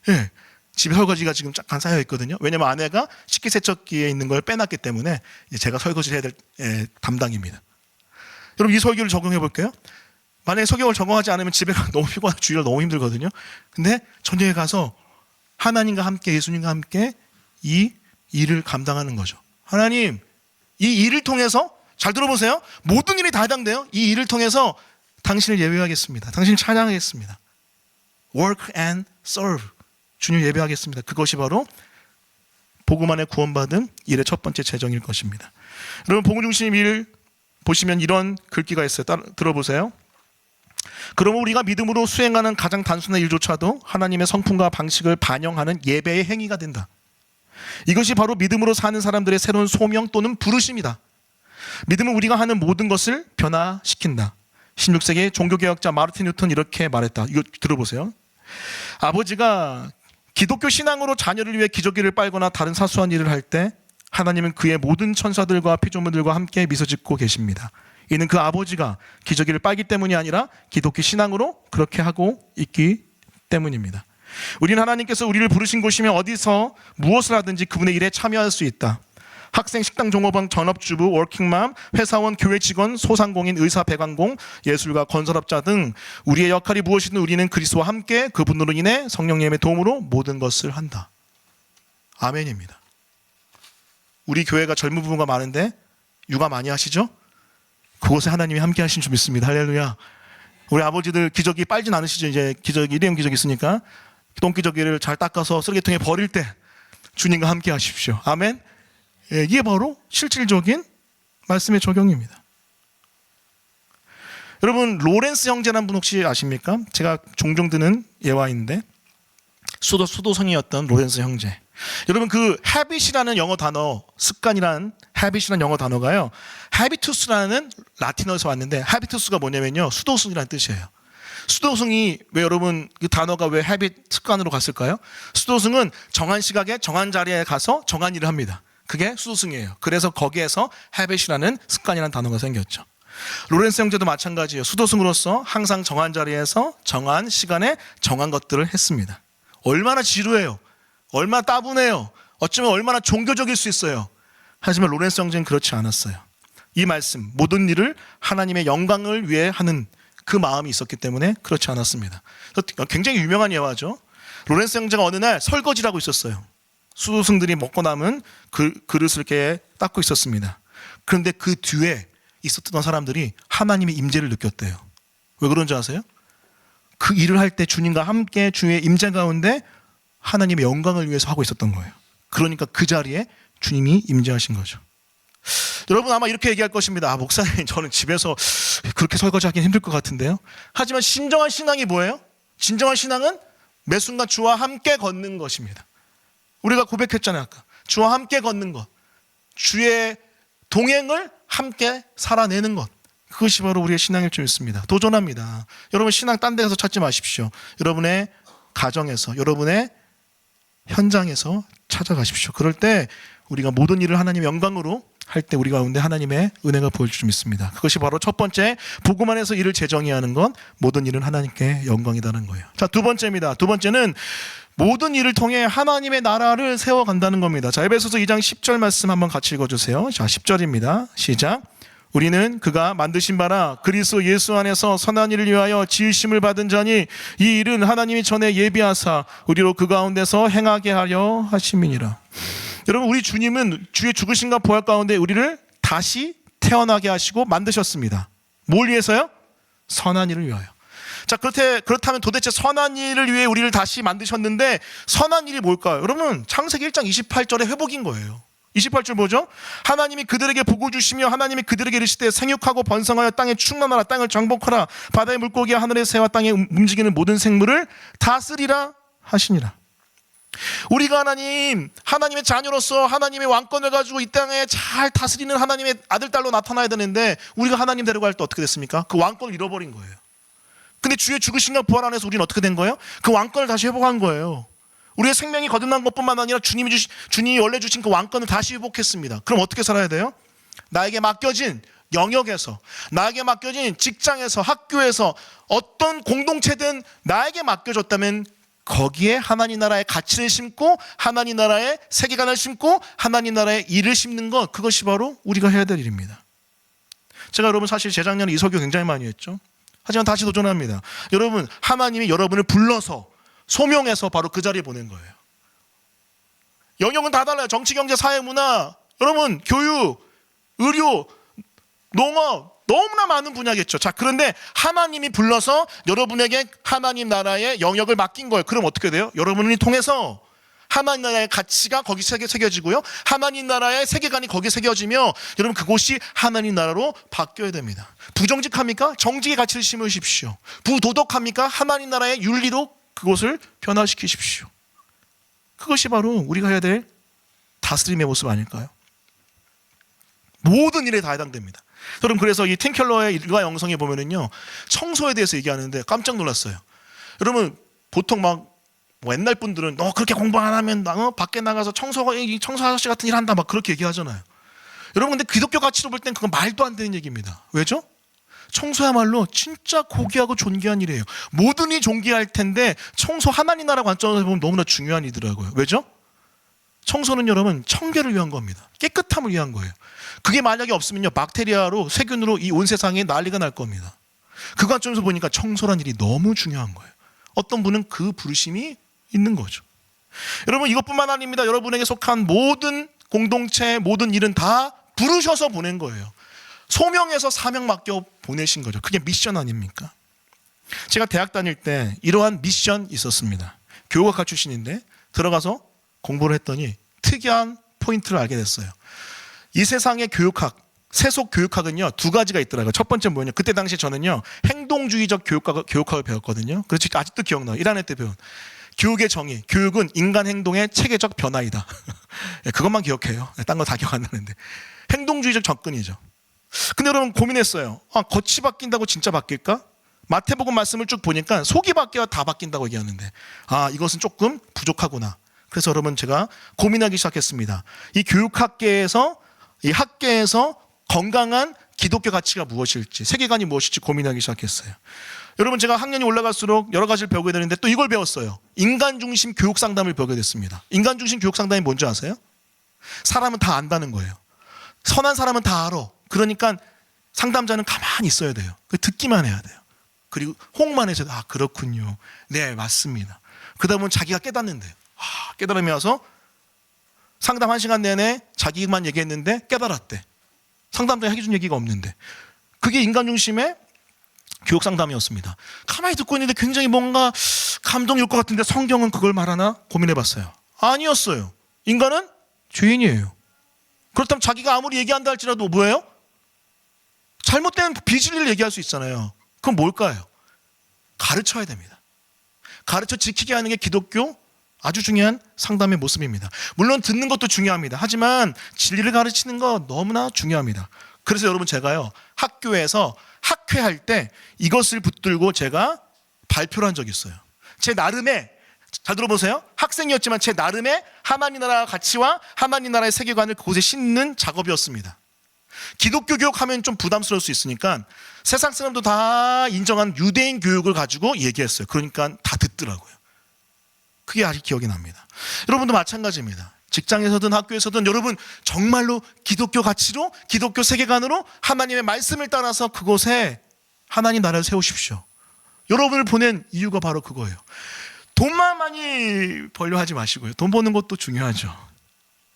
예. 집에 설거지가 지금 잠깐 쌓여 있거든요. 왜냐면 아내가 식기세척기에 있는 걸 빼놨기 때문에 제가 설거지를 해야 될 담당입니다. 여러분 이 설교를 적용해 볼게요. 만약에 설교를 적용하지 않으면 집에 너무 피곤하고 주의가 너무 힘들거든요. 근데 저녁에 가서 하나님과 함께 예수님과 함께 이 일을 감당하는 거죠. 하나님 이 일을 통해서 잘 들어보세요. 모든 일이 다 해당돼요. 이 일을 통해서 당신을 예배하겠습니다. 당신을 찬양하겠습니다. Work and serve. 주님 예배하겠습니다. 그것이 바로 복음 안에 구원받은 일의 첫 번째 재정일 것입니다. 여러분 복음 중심 일 보시면 이런 글귀가 있어요. 들어보세요. 그러면 우리가 믿음으로 수행하는 가장 단순한 일조차도 하나님의 성품과 방식을 반영하는 예배의 행위가 된다. 이것이 바로 믿음으로 사는 사람들의 새로운 소명 또는 부르심이다. 믿음은 우리가 하는 모든 것을 변화시킨다. 16세기 종교개혁자 마르틴 뉴턴 이렇게 말했다. 이거 들어보세요. 아버지가 기독교 신앙으로 자녀를 위해 기저귀를 빨거나 다른 사소한 일을 할 때 하나님은 그의 모든 천사들과 피조물들과 함께 미소 짓고 계십니다. 이는 그 아버지가 기저귀를 빨기 때문이 아니라 기독교 신앙으로 그렇게 하고 있기 때문입니다. 우리는 하나님께서 우리를 부르신 곳이면 어디서 무엇을 하든지 그분의 일에 참여할 수 있다. 학생, 식당 종업원, 전업주부, 워킹맘, 회사원, 교회 직원, 소상공인, 의사, 배관공, 예술가, 건설업자 등 우리의 역할이 무엇이든 우리는 그리스도와 함께 그분으로 인해 성령님의 도움으로 모든 것을 한다. 아멘입니다. 우리 교회가 젊은 부부가 많은데 육아 많이 하시죠? 그곳에 하나님이 함께 하신 줄 믿습니다. 할렐루야. 우리 아버지들 기저귀 빨진 않으시죠? 이제 기저귀, 일회용 기저귀 있으니까 똥기저귀를 잘 닦아서 쓰레기통에 버릴 때 주님과 함께 하십시오. 아멘. 예, 이게 바로 실질적인 말씀의 적용입니다. 여러분 로렌스 형제라는 분 혹시 아십니까? 제가 종종 드는 예화인데 수도성이었던 로렌스 형제. 여러분 그 habit이라는 영어 단어, 습관이라는 habit이라는 영어 단어가요, habitus라는 라틴어에서 왔는데 habitus가 뭐냐면요 수도승이라는 뜻이에요. 수도승이 왜 여러분 그 단어가 왜 habit 습관으로 갔을까요? 수도승은 정한 시각에 정한 자리에 가서 정한 일을 합니다. 그게 수도승이에요. 그래서 거기에서 habit이라는 습관이라는 단어가 생겼죠. 로렌스 형제도 마찬가지예요. 수도승으로서 항상 정한 자리에서 정한 시간에 정한 것들을 했습니다. 얼마나 지루해요. 얼마나 따분해요. 어쩌면 얼마나 종교적일 수 있어요. 하지만 로렌스 형제는 그렇지 않았어요. 이 말씀, 모든 일을 하나님의 영광을 위해 하는 그 마음이 있었기 때문에 그렇지 않았습니다. 굉장히 유명한 예화죠. 로렌스 형제가 어느 날 설거지를 하고 있었어요. 수도승들이 먹고 남은 그릇을 이렇게 닦고 있었습니다. 그런데 그 뒤에 있었던 사람들이 하나님의 임재를 느꼈대요. 왜 그런지 아세요? 그 일을 할 때 주님과 함께 주의 임재 가운데 하나님의 영광을 위해서 하고 있었던 거예요. 그러니까 그 자리에 주님이 임재하신 거죠. 여러분 아마 이렇게 얘기할 것입니다. 목사님 저는 집에서 그렇게 설거지하기는 힘들 것 같은데요. 하지만 진정한 신앙이 뭐예요? 진정한 신앙은 매 순간 주와 함께 걷는 것입니다. 우리가 고백했잖아요 아까. 주와 함께 걷는 것, 주의 동행을 함께 살아내는 것, 그것이 바로 우리의 신앙일 줄 믿습니다. 도전합니다. 여러분 신앙 딴 데 가서 찾지 마십시오. 여러분의 가정에서, 여러분의 현장에서 찾아가십시오. 그럴 때 우리가 모든 일을 하나님의 영광으로 할 때 우리 가운데 하나님의 은혜가 보일 줄 믿습니다. 그것이 바로 첫 번째, 복음 안에서 일을 재정의하는 건 모든 일은 하나님께 영광이라는 거예요. 자, 두 번째입니다. 두 번째는 모든 일을 통해 하나님의 나라를 세워간다는 겁니다. 자, 에베소서 2장 10절 말씀 한번 같이 읽어주세요. 자, 10절입니다. 시작. 우리는 그가 만드신 바라 그리스도 예수 안에서 선한 일을 위하여 지으심을 받은 자니 이 일은 하나님이 전에 예비하사 우리로 그 가운데서 행하게 하려 하심이니라. 여러분, 우리 주님은 주의 죽으심과 부활 가운데 우리를 다시 태어나게 하시고 만드셨습니다. 뭘 위해서요? 선한 일을 위하여. 자, 그렇다면 도대체 선한 일을 위해 우리를 다시 만드셨는데 선한 일이 뭘까요? 여러분, 창세기 1장 28절의 회복인 거예요. 28절 뭐죠? 하나님이 그들에게 복을 주시며 하나님이 그들에게 이르시되 생육하고 번성하여 땅에 충만하라 땅을 정복하라 바다의 물고기와 하늘의 새와 땅에 움직이는 모든 생물을 다스리라 하시니라. 우리가 하나님의 자녀로서 하나님의 왕권을 가지고 이 땅에 잘 다스리는 하나님의 아들, 딸로 나타나야 되는데 우리가 하나님 데려갈 때 어떻게 됐습니까? 그 왕권을 잃어버린 거예요. 근데 주의 죽으심과 부활 안에서 우리는 어떻게 된 거예요? 그 왕권을 다시 회복한 거예요. 우리의 생명이 거듭난 것뿐만 아니라 주님이 원래 주신 그 왕권을 다시 회복했습니다. 그럼 어떻게 살아야 돼요? 나에게 맡겨진 영역에서, 나에게 맡겨진 직장에서, 학교에서, 어떤 공동체든 나에게 맡겨졌다면 거기에 하나님 나라의 가치를 심고 하나님 나라의 세계관을 심고 하나님 나라의 일을 심는 것, 그것이 바로 우리가 해야 될 일입니다. 제가 여러분 사실 재작년에 이 설교 굉장히 많이 했죠. 하지만 다시 도전합니다. 여러분, 하나님이 여러분을 불러서 소명해서 바로 그 자리에 보낸 거예요. 영역은 다 달라요. 정치, 경제, 사회, 문화, 여러분 교육, 의료, 농업, 너무나 많은 분야겠죠. 자, 그런데 하나님이 불러서 여러분에게 하나님 나라의 영역을 맡긴 거예요. 그럼 어떻게 돼요? 여러분을 통해서 하나님 나라의 가치가 거기 새겨지고요, 하나님 나라의 세계관이 거기 새겨지며 여러분 그곳이 하나님 나라로 바뀌어야 됩니다. 부정직합니까? 정직의 가치를 심으십시오. 부도덕합니까? 하나님 나라의 윤리로 그곳을 변화시키십시오. 그것이 바로 우리가 해야 될 다스림의 모습 아닐까요? 모든 일에 다 해당됩니다. 여러분, 그래서 이 팀 켈러의 일과 영성에 보면은요, 청소에 대해서 얘기하는데 깜짝 놀랐어요. 여러분, 보통 옛날 분들은 너 그렇게 공부 안 하면 밖에 나가서 청소 아저씨 같은 일 한다 막 그렇게 얘기하잖아요. 여러분, 근데 기독교 가치로 볼 땐 그건 말도 안 되는 얘기입니다. 왜죠? 청소야말로 진짜 고귀하고 존귀한 일이에요. 모든 이 존귀할 텐데 청소 하나님 나라 관점에서 보면 너무나 중요한 일이더라고요. 왜죠? 청소는 여러분 청결을 위한 겁니다. 깨끗함을 위한 거예요. 그게 만약에 없으면요, 박테리아로 세균으로 이 온 세상에 난리가 날 겁니다. 그 관점에서 보니까 청소란 일이 너무 중요한 거예요. 어떤 분은 그 부르심이 있는 거죠. 여러분, 이것뿐만 아닙니다. 여러분에게 속한 모든 공동체, 모든 일은 다 부르셔서 보낸 거예요. 소명해서 사명 맡겨 보내신 거죠. 그게 미션 아닙니까? 제가 대학 다닐 때 이러한 미션 있었습니다. 교육학과 출신인데 들어가서 공부를 했더니 특이한 포인트를 알게 됐어요. 이 세상의 교육학, 세속 교육학은요, 두 가지가 있더라고요. 첫 번째 뭐냐, 그때 당시 저는요 행동주의적 교육학을 배웠거든요. 그래서 아직도 기억나요. 1학년 때 배운 교육의 정의, 교육은 인간 행동의 체계적 변화이다. 그것만 기억해요. 딴 거 다 기억 안 나는데. 행동주의적 접근이죠. 근데 여러분 고민했어요. 겉이 바뀐다고 진짜 바뀔까? 마태복음 말씀을 쭉 보니까 속이 바뀌어야 다 바뀐다고 얘기하는데 이것은 조금 부족하구나. 그래서 여러분 제가 고민하기 시작했습니다. 이 교육학계에서, 이 학계에서 건강한 기독교 가치가 무엇일지, 세계관이 무엇일지 고민하기 시작했어요. 여러분, 제가 학년이 올라갈수록 여러 가지를 배우게 되는데 또 이걸 배웠어요. 인간 중심 교육 상담을 배우게 됐습니다. 인간 중심 교육 상담이 뭔지 아세요? 사람은 다 안다는 거예요. 선한 사람은 다 알아. 그러니까 상담자는 가만히 있어야 돼요. 듣기만 해야 돼요. 그리고 호응만 해서 그렇군요. 네, 맞습니다. 그 다음은 자기가 깨닫는데요. 깨달음이 와서 상담 1시간 내내 자기만 얘기했는데 깨달았대. 상담자가 해준 얘기가 없는데. 그게 인간 중심의 교육 상담이었습니다. 가만히 듣고 있는데 굉장히 뭔가 감동이 올 것 같은데 성경은 그걸 말하나 고민해봤어요. 아니었어요. 인간은 죄인이에요. 그렇다면 자기가 아무리 얘기한다 할지라도 뭐예요? 잘못된 비진리를 얘기할 수 있잖아요. 그건 뭘까요? 가르쳐야 됩니다. 가르쳐 지키게 하는 게 기독교 아주 중요한 상담의 모습입니다. 물론 듣는 것도 중요합니다. 하지만 진리를 가르치는 거 너무나 중요합니다. 그래서 여러분 제가요, 학교에서 학회할 때 이것을 붙들고 제가 발표를 한 적이 있어요. 제 나름의, 잘 들어보세요, 학생이었지만 제 나름의 하나님 나라 가치와 하나님 나라의 세계관을 그곳에 심는 작업이었습니다. 기독교 교육하면 좀 부담스러울 수 있으니까 세상 사람도 다 인정한 유대인 교육을 가지고 얘기했어요. 그러니까 다 듣더라고요. 그게 아직 기억이 납니다. 여러분도 마찬가지입니다. 직장에서든 학교에서든 여러분 정말로 기독교 가치로, 기독교 세계관으로 하나님의 말씀을 따라서 그곳에 하나님 나라를 세우십시오. 여러분을 보낸 이유가 바로 그거예요. 돈만 많이 벌려 하지 마시고요. 돈 버는 것도 중요하죠.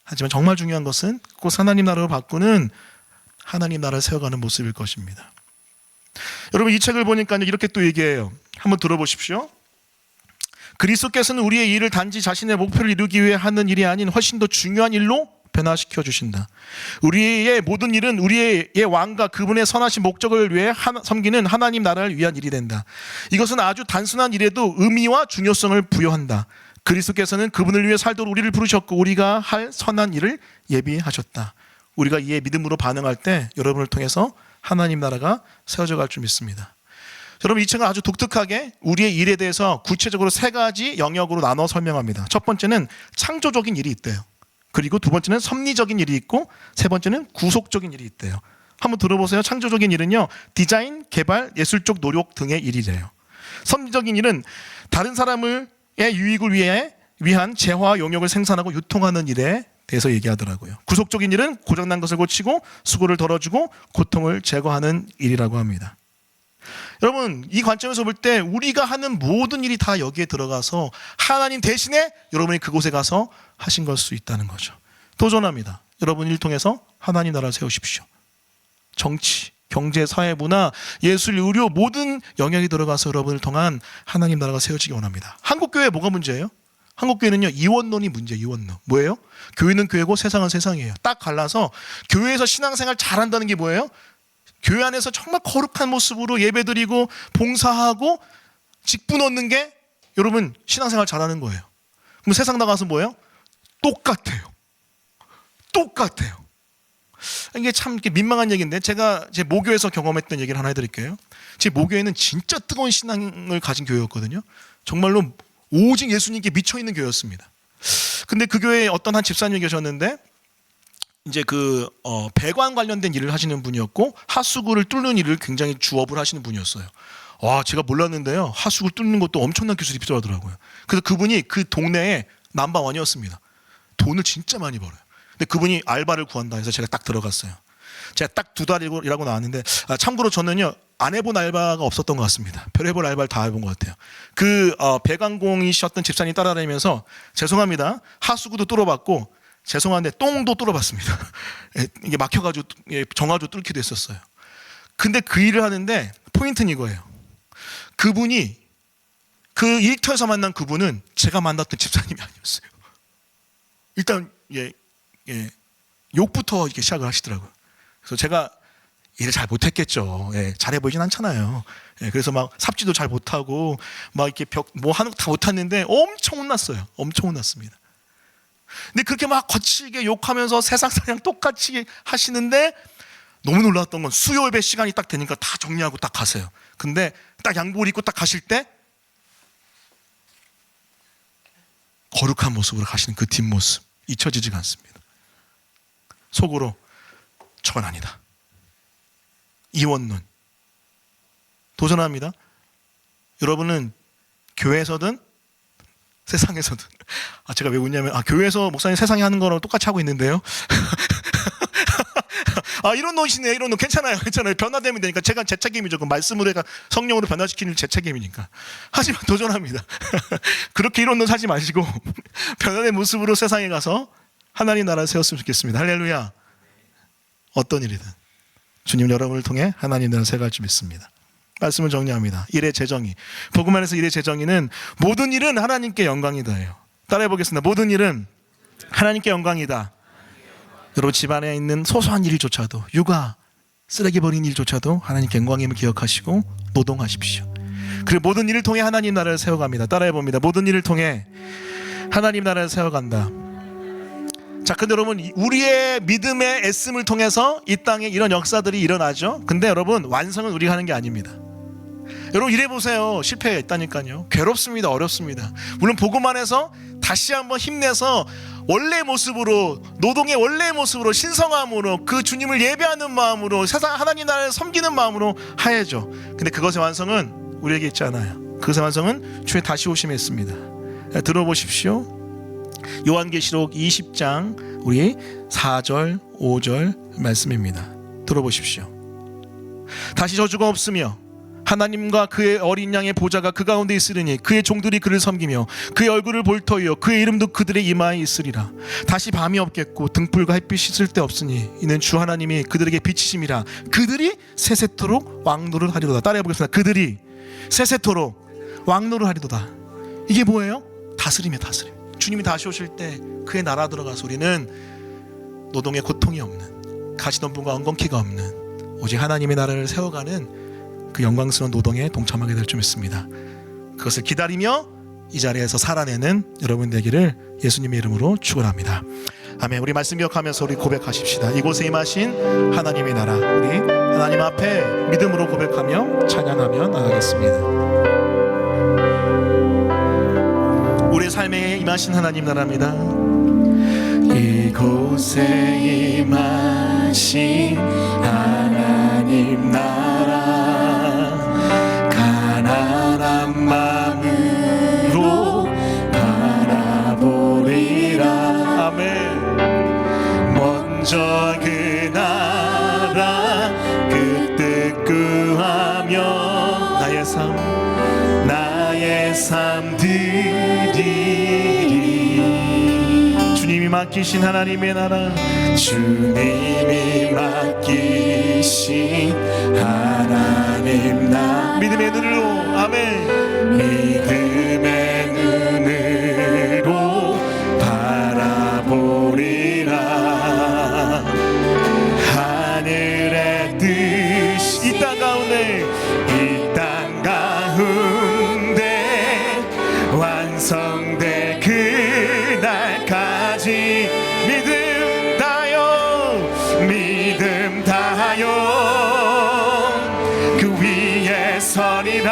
하지만 정말 중요한 것은 곧 하나님 나라로 바꾸는 하나님 나라를 세워가는 모습일 것입니다. 여러분 이 책을 보니까 이렇게 또 얘기해요. 한번 들어보십시오. 그리스도께서는 우리의 일을 단지 자신의 목표를 이루기 위해 하는 일이 아닌 훨씬 더 중요한 일로 변화시켜 주신다. 우리의 모든 일은 우리의 왕과 그분의 선하신 목적을 위해 섬기는 하나님 나라를 위한 일이 된다. 이것은 아주 단순한 일에도 의미와 중요성을 부여한다. 그리스도께서는 그분을 위해 살도록 우리를 부르셨고 우리가 할 선한 일을 예비하셨다. 우리가 이에 믿음으로 반응할 때 여러분을 통해서 하나님 나라가 세워져 갈 줄 믿습니다. 여러분 이 책은 아주 독특하게 우리의 일에 대해서 구체적으로 3가지 영역으로 나눠 설명합니다. 첫 번째는 창조적인 일이 있대요. 그리고 두 번째는 섭리적인 일이 있고 세 번째는 구속적인 일이 있대요. 한번 들어보세요. 창조적인 일은요, 디자인, 개발, 예술적 노력 등의 일이래요. 섭리적인 일은 다른 사람의 유익을 위한 재화와 용역을 생산하고 유통하는 일에 대해서 얘기하더라고요. 구속적인 일은 고장난 것을 고치고 수고를 덜어주고 고통을 제거하는 일이라고 합니다. 여러분 이 관점에서 볼 때 우리가 하는 모든 일이 다 여기에 들어가서 하나님 대신에 여러분이 그곳에 가서 하신 걸 수 있다는 거죠. 도전합니다. 여러분 일 통해서 하나님 나라를 세우십시오. 정치, 경제, 사회, 문화, 예술, 의료 모든 영역이 들어가서 여러분을 통한 하나님 나라가 세워지기 원합니다. 한국교회 뭐가 문제예요? 한국교회는요 이원론이 문제예요. 이원론. 뭐예요? 교회는 교회고 세상은 세상이에요. 딱 갈라서 교회에서 신앙생활 잘한다는 게 뭐예요? 교회 안에서 정말 거룩한 모습으로 예배드리고 봉사하고 직분 얻는 게 여러분 신앙생활 잘하는 거예요. 그럼 세상 나가서 뭐예요? 똑같아요. 이게 참 민망한 얘기인데 제가 제 모교에서 경험했던 얘기를 하나 해드릴게요. 제 모교에는 진짜 뜨거운 신앙을 가진 교회였거든요. 정말로 오직 예수님께 미쳐있는 교회였습니다. 근데 그 교회에 어떤 한 집사님이 계셨는데 이제 배관 관련된 일을 하시는 분이었고 하수구를 뚫는 일을 굉장히 주업을 하시는 분이었어요. 와, 제가 몰랐는데요. 하수구 뚫는 것도 엄청난 기술이 필요하더라고요. 그래서 그분이 그 동네에 넘버원이었습니다. 돈을 진짜 많이 벌어요. 근데 그분이 알바를 구한다 해서 제가 딱 들어갔어요. 제가 딱 2달 일하고 나왔는데 참고로 저는요 안 해본 알바가 없었던 것 같습니다. 별 해볼 알바를 다 해본 것 같아요. 배관공이셨던 집사님 따라다니면서 죄송합니다. 하수구도 뚫어봤고 죄송한데 똥도 뚫어봤습니다. 이게 막혀가지고 정화조 뚫기도 했었어요. 근데 그 일을 하는데 포인트는 이거예요. 그분이 그 일터에서 만난 그분은 제가 만났던 집사님이 아니었어요. 일단 욕부터 이렇게 시작을 하시더라고요. 그래서 제가 일을 잘 못했겠죠. 잘해 보이진 않잖아요. 그래서 막 삽질도 잘 못하고 막 이렇게 뭐 하는 거 다 못했는데 엄청 혼났어요. 엄청 혼났습니다. 근데 그렇게 막 거칠게 욕하면서 세상 사랑 똑같이 하시는데 너무 놀랐던 건 수요 예배 시간이 딱 되니까 다 정리하고 딱 가세요. 근데 딱 양복을 입고 딱 가실 때 거룩한 모습으로 가시는 그 뒷모습 잊혀지지가 않습니다. 속으로 저건 아니다. 이원론. 도전합니다. 여러분은 교회에서든 세상에서든 제가 왜 웃냐면 교회에서 목사님 세상에 하는 거랑 똑같이 하고 있는데요. 이런 놈이시네. 이런 놈 괜찮아요. 변화되면 되니까 제가 제 책임이죠. 그 말씀으로 해가 성령으로 변화시키는 제 책임이니까. 하지만 도전합니다. 그렇게 이런 놈 사지 마시고 변화된 모습으로 세상에 가서 하나님 나라를 세웠으면 좋겠습니다. 할렐루야. 어떤 일이든 주님 여러분을 통해 하나님 나라를 세워갈 줄 믿습니다. 말씀을 정리합니다. 일의 재정의. 복음 안에서 일의 재정의는 모든 일은 하나님께 영광이다예요. 따라해 보겠습니다. 모든 일은 하나님께 영광이다. 여러분 집안에 있는 소소한 일조차도 육아, 쓰레기 버린 일조차도 하나님께 영광임을 기억하시고 노동하십시오. 그리고 모든 일을 통해 하나님 나라를 세워갑니다. 따라해 봅니다. 모든 일을 통해 하나님 나라를 세워간다. 자, 근데 여러분 우리의 믿음의 애씀을 통해서 이 땅에 이런 역사들이 일어나죠. 근데 여러분 완성은 우리가 하는 게 아닙니다. 여러분 일해보세요. 실패했다니까요. 괴롭습니다. 어렵습니다. 물론 복음 안에서 다시 한번 힘내서 원래의 모습으로, 노동의 원래의 모습으로, 신성함으로, 그 주님을 예배하는 마음으로, 세상 하나님 나라를 섬기는 마음으로 하야죠. 근데 그것의 완성은 우리에게 있지 않아요. 그것의 완성은 주의 다시 오심에 있습니다. 들어보십시오. 요한계시록 20장 우리 4절 5절 말씀입니다. 들어보십시오. 다시 저주가 없으며 하나님과 그의 어린 양의 보좌가 그 가운데 있으리니 그의 종들이 그를 섬기며 그의 얼굴을 볼 터이요 그의 이름도 그들의 이마에 있으리라. 다시 밤이 없겠고 등불과 햇빛이 있을 데 없으니 이는 주 하나님이 그들에게 빛이심이라. 그들이 세세토록 왕노를 하리로다. 따라해 보겠습니다. 그들이 세세토록 왕노를 하리로다. 이게 뭐예요? 다스림이에요. 다스림. 주님이 다시 오실 때 그의 나라 들어가서 우리는 노동의 고통이 없는, 가시덤불과 엉겅퀴가 없는 오직 하나님의 나라를 세워가는 그 영광스러운 노동에 동참하게 될 줄 믿습니다. 그것을 기다리며 이 자리에서 살아내는 여러분 되기를 예수님의 이름으로 축원합니다. 아멘. 우리 말씀 기억하면서 우리 고백하십시다. 이곳에 임하신 하나님의 나라, 우리 하나님 앞에 믿음으로 고백하며 찬양하며 나가겠습니다. 우리의 삶에 임하신 하나님 나라입니다. 이곳에 임하신 하나님 나라, 가난한 마음으로 바라보리라. 아멘. 먼저 그 나라 그 뜻 구하며 나의 삶 드리리. 주님이 맡기신 하나님의 나라, 주님이 맡기신 하나님 나라. 믿음의 눈으로, 아멘. 믿음의 눈으로 바라보리라. 하늘의 뜻이 이 땅 가운데, 이 땅 가운데 완성될 그날까지 믿음 다하여 그 위에 서리라.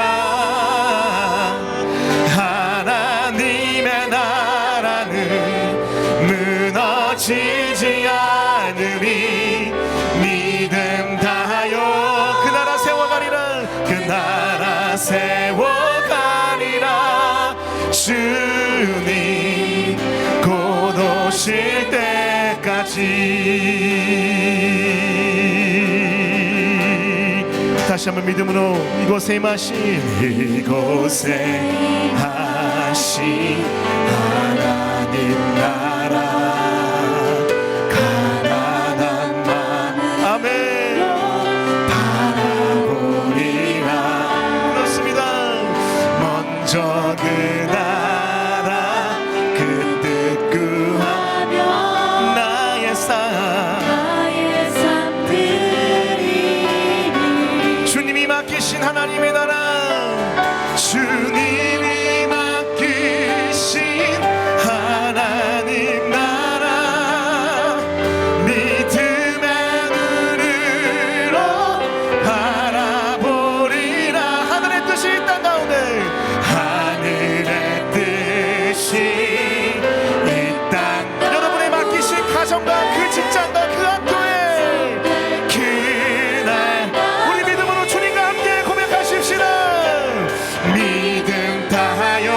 하나님의 나라는 무너지지 않으리. 믿음 다하여 그 나라 세워가리라. 그 나라 세워가리라. 주님 곧 오실 때까지. 다시 한번 믿음으로 이곳에 하신 하나님 나라, 가난한 마음, 아멘, 바라보리라. 그렇습니다. 먼저 그 나라 그 뜻 구하며 나의 삶 주님이 맡기신 하나님의 나라, 주님이 맡기신 하나님 나라, 믿음의 눈으로 바라보리라. 하늘의 뜻이 이 땅 가운데, 하늘의 뜻이 이 땅, 여러분의 맡기신 가정과 그 직장과 그 학교에 믿음 다하여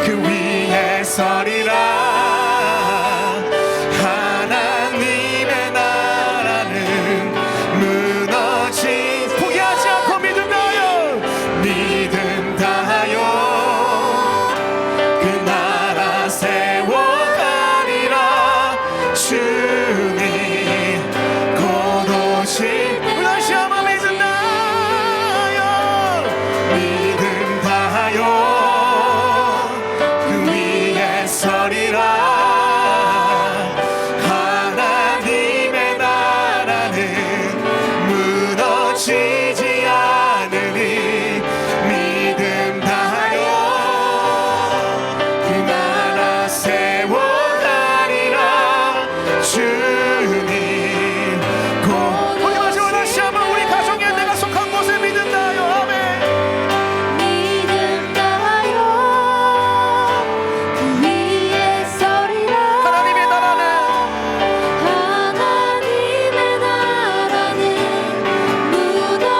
그 위에 서리라. 하나님의 나라는 무너지 포기하지 않고 믿음 다하여 그 나라 세워가리라. 주님 곧 오실 다시 한번 믿음 다하여 그 위에 서리라. 하나님의 나라는 무너지지 않으니. 믿음 다하여 그 나라 세워가리라. 주님 곧 우리 마지막 다시 한번 우리 가정에 내가 속한 곳에 믿음 다하여. 아멘. 하나님의 나라는 무너지지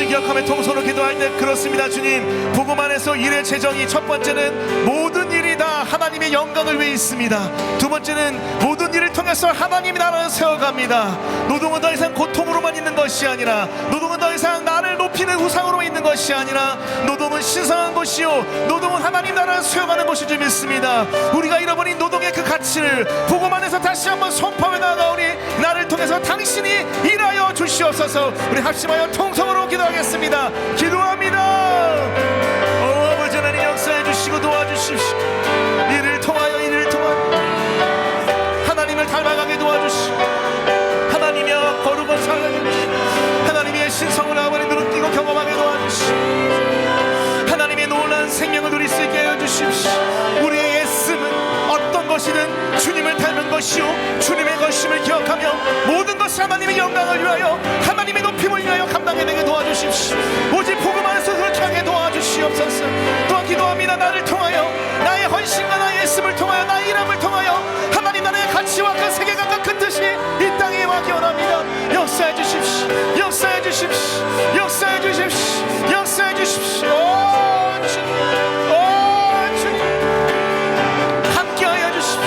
말씀 기억하며 통성으로 기도할 때 그렇습니다. 주님, 복음 안에서 일의 재정이 첫 번째는 모든 일이 다 하나님의 영광을 위해 있습니다. 두 번째는 모든 일을 통해서 하나님의 나라를 세워갑니다. 노동은 더 이상 고통으로만 있는 것이 아니라, 노동은 더 이상 나를 높이는 우상으로 있는 것이 아니라, 노동은 신성한 것이요 노동은 하나님 나라를 세워가는 것이 줄 믿습니다. 우리가 잃어버린 노동의 그 가치를 복음 안에서 다시 한번 선포해 나가오니 나를 통해서 당신이 일하여 주시옵소서. 우리 합심하여 통성으로 기도하겠습니다. 기도합니다. 오 아버지 하나님, 역사해 주시고 도와주십시오. 이를 통하여 하나님을 닮아가게 도와주시고, 하나님의 거룩한 살아주시고, 하나님의 신성을 아버지 느끼고 경험하게 도와주시고, 하나님의 놀라운 생명을 누릴 수 있게 해주십시오. 우리의 애씀은 어떤 것이든 주님을 닮은 것이요 주님의 것임을 기억하며 모든 것을 하나님의 영광을 위하여, 하나님의 높임을 위하여 감당해내게 도와주십시오. 오직 복음 안에서 그렇게 하게 도와주시옵소서. 또한 기도합니다. 나를 통하여, 나의 헌신과 나의 애씀을 통하여, 나의 일함을 통하여 하나님 나라의 가치와 그 세계관과 그 뜻이 이 땅에 와기 원합니다. 역사해 주십시오. 역사해 주십시오. 역사해 주십시오. 역사해 주십시오. 오 주님, 오 주님, 함께하여 주십시오.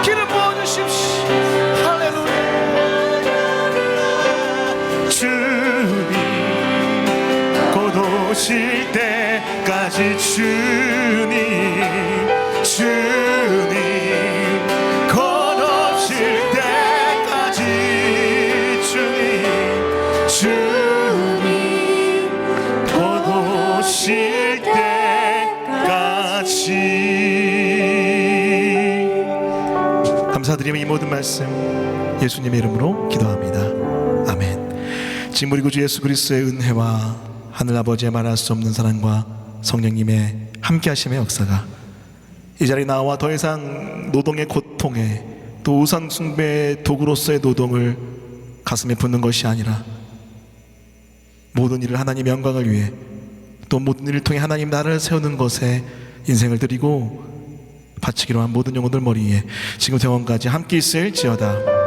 기름 부어 주십시오. 할렐루야. 주님 곧 오실 때까지 주님 곧 오실 때까지 주님 곧 오실 때까지. 감사드리며 이 모든 말씀 예수님의 이름으로 기도합니다. 아멘. 지금 우리 구주 예수 그리스도의 은혜와 하늘아버지의 말할 수 없는 사랑과 성령님의 함께하심의 역사가 이 자리에 나와 더 이상 노동의 고통에, 또 우상 숭배의 도구로서의 노동을 가슴에 붓는 것이 아니라, 모든 일을 하나님의 영광을 위해, 또 모든 일을 통해 하나님 나라를 세우는 것에 인생을 드리고 바치기로 한 모든 영혼들 머리에 지금 영원까지 함께 있을지어다.